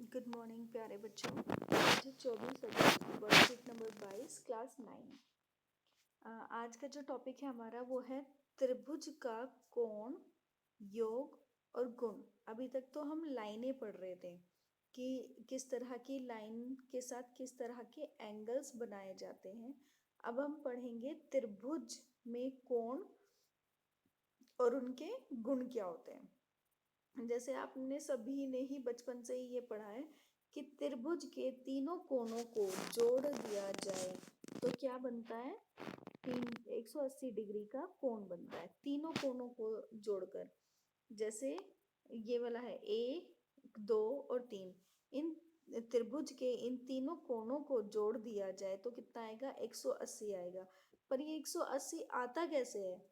Good morning प्यारे बच्चों। आज है 24 अगस्त, वर्कशीट नंबर 22, क्लास 9। आज का जो टॉपिक है हमारा वो है त्रिभुज का कोण, योग और गुण। अभी तक तो हम लाइनें पढ़ रहे थे कि किस तरह की लाइन के साथ किस तरह के एंगल्स बनाए जाते हैं। अब हम पढ़ेंगे त्रिभुज में कोण और उनके गुण क्या होते हैं। जैसे आपने सभी ने ही बचपन से ही ये पढ़ा है कि त्रिभुज के तीनों कोणों को जोड़ दिया जाए तो क्या बनता है, 180 डिग्री का कोण बनता है तीनों कोणों को जोड़कर। जैसे ये वाला है A, 2 और 3। इन त्रिभुज के इन तीनों कोणों को जोड़ दिया जाए तो कितना आएगा, 180 आएगा। पर ये 180 आता कैसे है?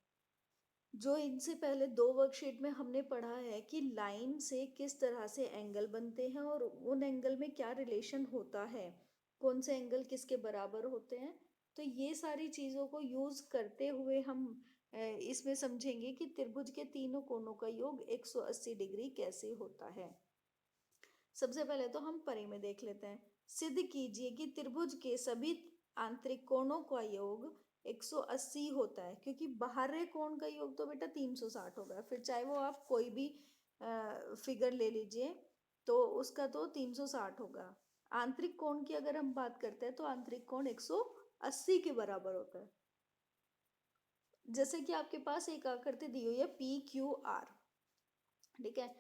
जो इनसे पहले 2 वर्कशीट में हमने पढ़ा है कि लाइन से किस तरह से एंगल बनते हैं और उन एंगल में क्या रिलेशन होता है, कौन से एंगल किसके बराबर होते हैं। तो ये सारी चीज़ों को यूज करते हुए हम इसमें समझेंगे कि त्रिभुज के तीनों कोणों का योग 180 डिग्री कैसे होता है। सबसे पहले तो हम परे में देख लेते हैं। सिद्ध कीजिए कि त्रिभुज के सभी आंतरिक कोणों का योग 180 होता है, क्योंकि बाहरी कोण का योग तो बेटा 360 होगा। फिर चाहे वो आप कोई भी फिगर ले लीजिए तो उसका तो 360 होगा। आंतरिक कोण की अगर हम बात करते हैं तो आंतरिक कोण 180 के बराबर होता है। जैसे कि आपके पास एक आकृति दी हुई है PQR, ठीक है।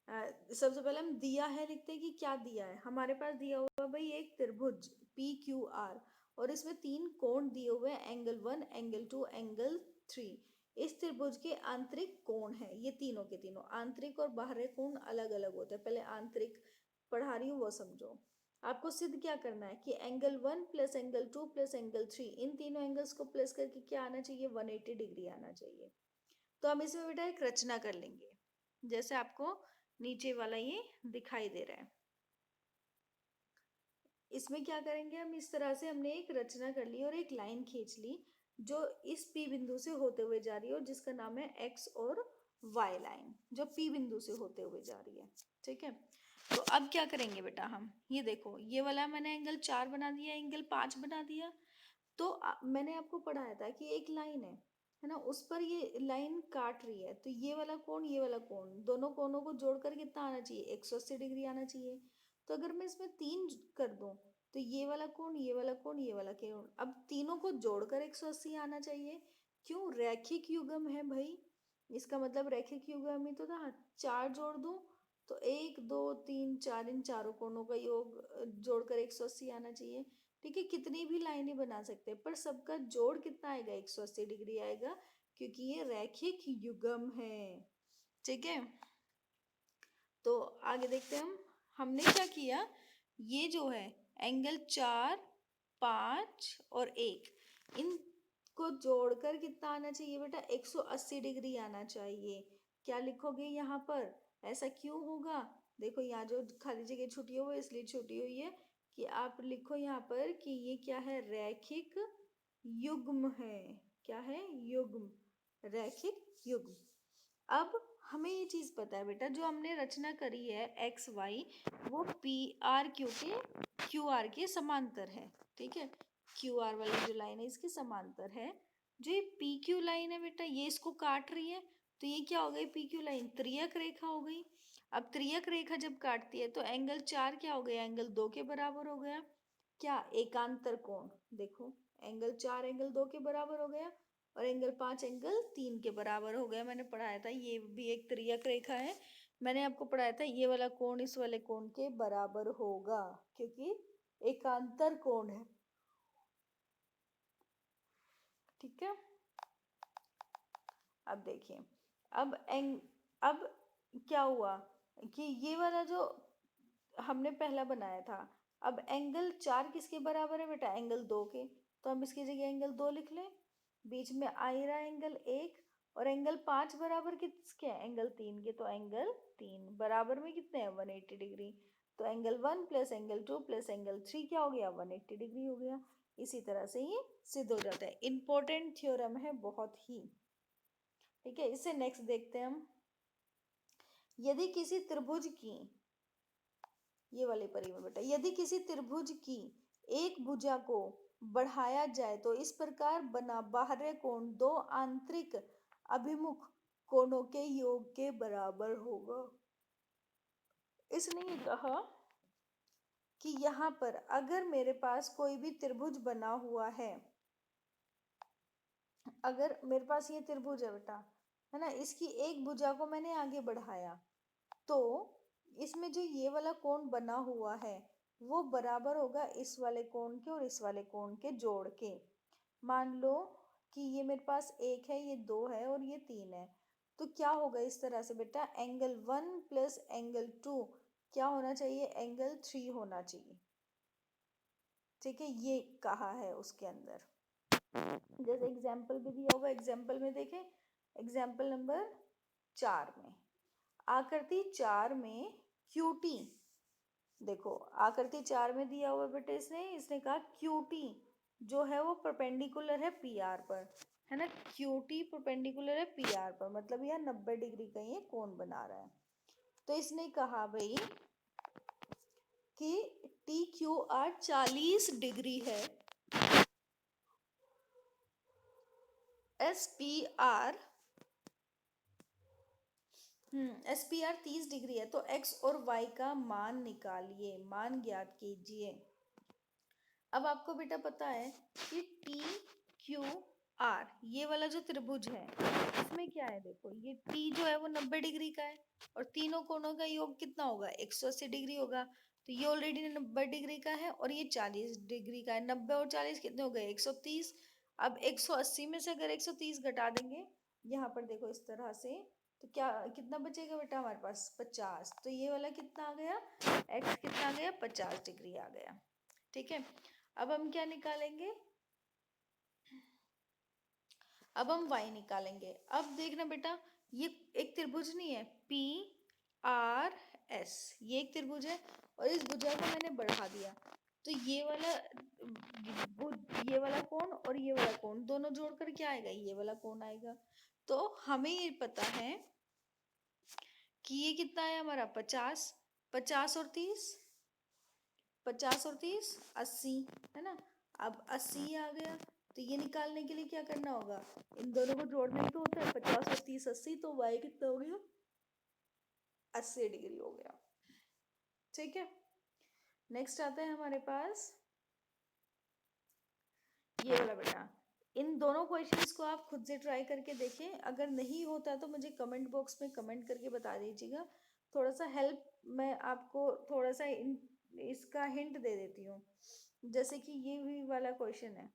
सबसे पहले हम दिया है लिखते हैं कि क्या दिया है। हमारे पास दिया हुआ भाई एक त्रिभुज PQR और इसमें 3 कोण दिए हुए हैं, एंगल 1, एंगल 2, एंगल 3। इस त्रिभुज के आंतरिक कोण है ये तीनों के तीनों। आंतरिक और बाहरी कोण अलग अलग होते हैं। पहले आंतरिक पढ़ा रही हूँ वो समझो। आपको सिद्ध क्या करना है कि angle 1 plus angle 2 plus angle 3, इन तीनों एंगल्स को प्लस करके क्या आना चाहिए, 180 डिग्री आना चाहिए। तो हम इसमें बेटा एक रचना कर लेंगे, जैसे आपको नीचे वाला ये दिखाई दे रहा है। इसमें क्या करेंगे हम, इस तरह से हमने एक रचना कर ली और एक लाइन खींच ली जो इस P बिंदु से होते हुए जा रही है और जिसका नाम है X और Y लाइन, जो P बिंदु से होते हुए जा रही है। ठीक है, तो अब क्या करेंगे बेटा, हम ये देखो, ये वाला मैंने एंगल 4 बना दिया, एंगल 5 बना दिया। तो मैंने आपको पढ़ाया था कि एक लाइन है ना, उस पर ये लाइन काट रही है, तो ये वाला कोण ये वाला कोण, दोनों कोणों को जोड़कर कितना आना चाहिए, 180 डिग्री आना चाहिए। तो अगर मैं इसमें 3 कर दूं तो ये वाला कोण ये वाला कोण ये वाला कोण, अब तीनों को जोड़कर 180 आना चाहिए। क्यों, रैखिक युग्म है भाई, इसका मतलब रैखिक युग्म ही तो था। 4 जोड़ दूं तो 1 2 3 4, इन चारों कोणों का योग जोड़कर 180 आना चाहिए। ठीक है, कितनी भी लाइनें बना सकते हैं पर सबका जोड़ कितना आएगा, 180 डिग्री आएगा, क्योंकि ये रैखिक युग्म है। ठीक है, तो आगे देखते हैं हमने क्या किया। ये जो है एंगल 4, 5 और 1, इनको जोड़कर कितना आना चाहिए बेटा, 180 डिग्री आना चाहिए। क्या लिखोगे यहाँ पर, ऐसा क्यों होगा, देखो यहाँ जो खाली जगह छुटी है वो इसलिए छुटी हुई है कि आप लिखो यहाँ पर कि ये क्या है, रैखिक युग्म है। क्या है, युग्म, रैखिक युग्म। अब हमें ये चीज पता है बेटा, जो हमने रचना करी है एक्स वाई, वो PR QR के समांतर है। ठीक है, QR वाली जो लाइन है इसके समांतर है। जो ये PQ लाइन है बेटा, ये इसको काट रही है, तो ये क्या हो गई, PQ लाइन त्रियक रेखा हो गई। अब त्रियक रेखा जब काटती है तो एंगल 4 क्या हो गया, एंगल 2 के बराबर हो गया। क्या, एकांतर कोण, देखो एंगल 4 एंगल 2 के बराबर हो गया और एंगल 5 एंगल 3 के बराबर हो गया। मैंने पढ़ाया था ये भी एक त्रियक रेखा है। मैंने आपको पढ़ाया था ये वाला कोण इस वाले कोण के बराबर होगा, क्योंकि एकांतर कोण है। ठीक है, अब देखिए, अब क्या हुआ कि ये वाला जो हमने पहला बनाया था, अब एंगल 4 किसके बराबर है बेटा, एंगल 2 के, तो हम इसकी जगह एंगल 2 लिख लें। बीच में आ रहा एंगल 1 और एंगल 5 बराबर किसके हैं, एंगल 3 के, तो एंगल 3 बराबर में कितने हैं, 180 डिग्री। तो angle 1 plus angle 2 plus angle 3 क्या हो गया, 180 डिग्री हो गया। इसी तरह से ये सिद्ध हो जाता है। इंपॉर्टेंट थ्योरम है बहुत ही। ठीक है, इससे नेक्स्ट देखते हैं हम। यदि किसी त्रिभुज की ये वाले परिमेय बेटा, यदि किसी त्रिभुज की एक भुजा को बढ़ाया जाए तो इस प्रकार बना बाह्य कोण दो आंतरिक अभिमुख कोणों के योग के बराबर होगा। इसने ये कहा कि यहाँ पर अगर मेरे पास कोई भी त्रिभुज बना हुआ है, अगर मेरे पास ये त्रिभुज है बेटा, है ना, इसकी एक भुजा को मैंने आगे बढ़ाया तो इसमें जो ये वाला कोण बना हुआ है वो बराबर होगा इस वाले कोण के और इस वाले कोण के जोड़ के। मान लो कि ये मेरे पास एक है, ये दो है और ये तीन है, तो क्या होगा इस तरह से बेटा, एंगल 1 प्लस एंगल 2 क्या होना चाहिए, एंगल 3 होना चाहिए। ठीक है, ये कहा है उसके अंदर। जैसे एग्जाम्पल भी दिया हुआ, एग्जाम्पल में देखें, एग्जाम्पल नंबर 4 में आकृति 4 में QT, देखो आकृति 4 में दिया हुआ बेटे, इसने कहा QT जो है वो परपेंडिकुलर है PR पर, है ना, QT परपेंडिकुलर है PR पर, मतलब यह 90 डिग्री का ये कोण बना रहा है। तो इसने कहा भाई कि TQR 40 डिग्री है, SPR 30 डिग्री है, तो x और y का मान निकालिए, मान ज्ञात कीजिए। अब आपको बेटा पता है कि TQR ये वाला जो त्रिभुज है इसमें क्या है, देखो ये T जो है वो 90 डिग्री का है और तीनों कोणों का योग कितना होगा, 180 डिग्री होगा, तो ये ऑलरेडी 90 डिग्री का है और ये 40 डिग्री का है। 90 और 40 कितने हो गए, 130। अब 180 में से अगर 130 घटा देंगे यहाँ पर देखो इस तरह से, तो क्या कितना बचेगा बेटा हमारे पास, 50। तो ये वाला कितना आ गया, x कितना आ गया, 50 डिग्री आ गया। ठीक है, अब हम क्या निकालेंगे, अब हम y निकालेंगे। अब देखना बेटा, ये एक त्रिभुज नहीं है, PRS, ये एक त्रिभुज है और इस भुजा को मैंने बढ़ा दिया, तो ये वाला कोण और ये वाला कोण दोनों जोड़कर क्या आएगा, ये वाला कोण आएगा। तो हमें ये पता है कि ये कितना है हमारा, 50, 50 और 30, 50 और 30 80, है ना। अब 80 आ गया, तो ये निकालने के लिए क्या करना होगा, इन दोनों को जोड़ने में तो होता है 50 और 30 80, तो y कितना हो गया, 80 डिग्री हो गया। ठीक है, नेक्स्ट आता है हमारे पास ये वाला बेटा। इन दोनों क्वेश्चंस को आप खुद से ट्राई करके देखें, अगर नहीं होता तो मुझे कमेंट बॉक्स में कमेंट करके बता दीजिएगा, थोड़ा सा हेल्प मैं आपको थोड़ा सा इसका हिंट दे देती हूँ। जैसे कि ये भी वाला क्वेश्चन है,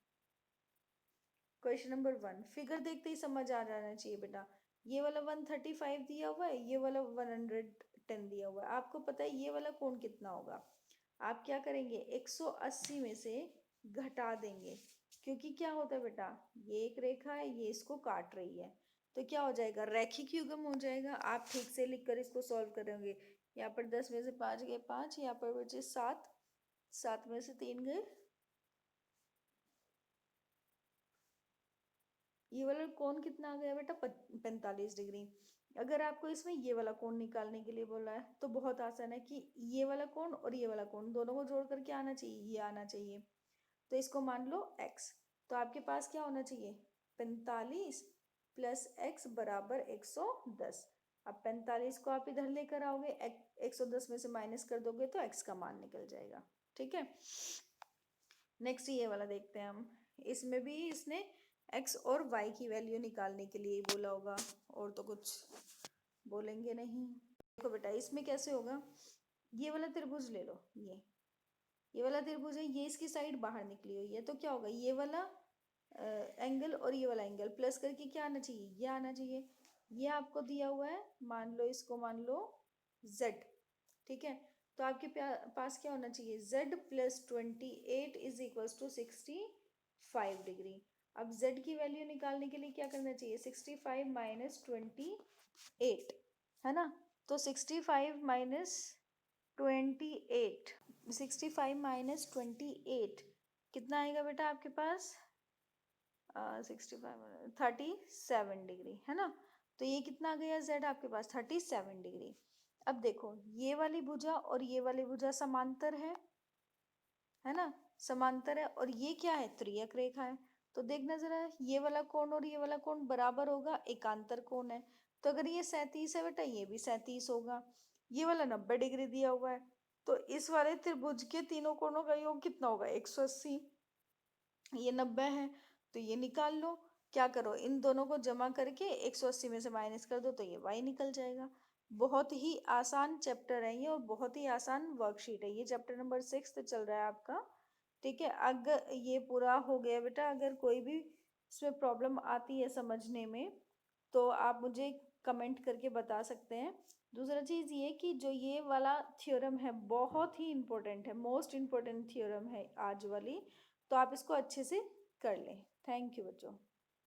क्वेश्चन नंबर 1, फिगर देखते ही समझ आ जाना चाहिए बेटा। ये वाला 135 दिया हुआ है, ये वाला 110 दिया हुआ है, आपको पता है ये वाला कोण कितना होगा। आप क्या करेंगे, 180 में से घटा देंगे, क्योंकि क्या होता है बेटा, ये एक रेखा है, ये इसको काट रही है, तो क्या हो जाएगा, रैखिक युग्म हो जाएगा। आप ठीक से लिखकर इसको सॉल्व करेंगे, यहाँ पर 10 में से 5 गए 5, यहाँ पर बचे 7, 7 में से 3 गए, ये वाला कोण कितना आ गया बेटा, 45 डिग्री। अगर आपको इसमें ये वाला कोण निकालने के लिए बोला है तो बहुत आसान है कि ये वाला कोण और ये वाला कोण दोनों को जोड़ कर क्या आना चाहिए, ये आना चाहिए, तो इसको मान लो x, तो आपके पास क्या होना चाहिए, 45 प्लस x बराबर 110। अब 45 को आप इधर लेकर आओगे, 110 में से माइनस कर दोगे तो x का मान निकल जाएगा। ठीक है, नेक्स्ट ये वाला देखते हैं हम, इसमें भी इसने x और y की वैल्यू निकालने के लिए बोला होगा, और तो कुछ बोलेंगे नहीं। देखो बेटा इसमें कैसे होगा, ये वाला त्रिभुज ले लो, ये वाला त्रिभुज है, ये इसकी साइड बाहर निकली हुई है, तो क्या होगा, ये वाला एंगल और ये वाला एंगल प्लस करके क्या आना चाहिए, ये आना चाहिए। ये आपको दिया हुआ है, मान लो इसको मान लो z, ठीक है, तो आपके पास क्या होना चाहिए, z plus 28 is equals to 65 degree. अब z की वैल्यू निकालने के लिए क्या करना चाहिए, 65 माइनस 28, है ना, तो 65 माइनस 28, 65 माइनस 28 कितना आएगा बेटा आपके पास, 65 37 डिग्री, है ना, तो ये कितना आ गया z आपके पास, 37 डिग्री। अब देखो ये वाली भुजा और ये वाली भुजा समांतर है ना, समांतर है, और ये क्या है, त्रियक रेखा है। तो देखना जरा, ये वाला कोण और ये वाला कोण बराबर होगा, एकांतर कोण है। तो अगर ये 37 है बेटा, ये भी 37 होगा। ये वाला 90 डिग्री दिया हुआ है, तो इस वाले त्रिभुज के तीनों कोणों का योग कितना होगा, 180। ये 90 है, तो ये निकाल लो। क्या करो, इन दोनों को जमा करके 180 में से माइनस कर दो, तो ये y निकल जाएगा। बहुत ही आसान चैप्टर है ये, और बहुत ही आसान वर्कशीट है ये। चैप्टर नंबर 6 चल रहा है आपका। ठीक है, अगर ये पूरा हो गया बेटा, अगर कोई भी इसमें प्रॉब्लम आती है समझने में, तो आप मुझे कमेंट करके बता सकते हैं। दूसरा चीज़ ये कि जो ये वाला थ्योरम है बहुत ही इम्पोर्टेंट है, मोस्ट इम्पोर्टेंट थ्योरम है आज वाली, तो आप इसको अच्छे से कर लें। थैंक यू बच्चों।